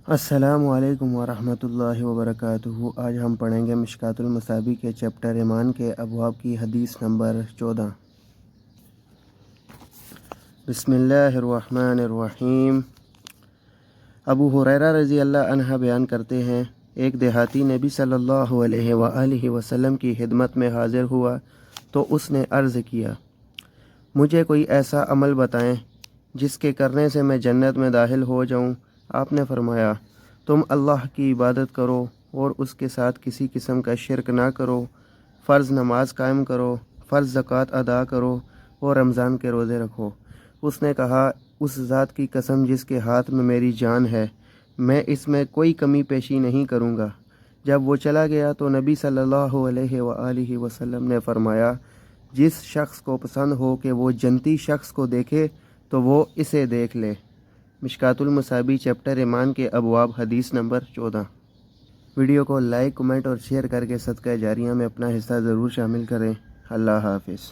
السلام علیکم ورحمۃ اللہ وبرکاتہ۔ آج ہم پڑھیں گے مشکوٰۃ المصابیح کے چیپٹر ایمان کے ابواب کی حدیث نمبر 14۔ بسم اللہ الرحمن الرحیم۔ ابو ہریرہ رضی اللہ عنہ بیان کرتے ہیں، ایک دیہاتی نبی صلی اللہ علیہ وآلہ وسلم کی خدمت میں حاضر ہوا تو اس نے عرض کیا، مجھے کوئی ایسا عمل بتائیں جس کے کرنے سے میں جنت میں داخل ہو جاؤں۔ آپ نے فرمایا، تم اللہ کی عبادت کرو اور اس کے ساتھ کسی قسم کا شرک نہ کرو، فرض نماز قائم کرو، فرض زکوٰۃ ادا کرو اور رمضان کے روزے رکھو۔ اس نے کہا، اس ذات کی قسم جس کے ہاتھ میں میری جان ہے، میں اس میں کوئی کمی پیشی نہیں کروں گا۔ جب وہ چلا گیا تو نبی صلی اللہ علیہ وآلہ وسلم نے فرمایا، جس شخص کو پسند ہو کہ وہ جنتی شخص کو دیکھے تو وہ اسے دیکھ لے۔ مشکوٰۃ المصابیح چیپٹر ایمان کے ابواب حدیث نمبر 14۔ ویڈیو کو لائک، کمنٹ اور شیئر کر کے صدقہ جاریہ میں اپنا حصہ ضرور شامل کریں۔ اللہ حافظ۔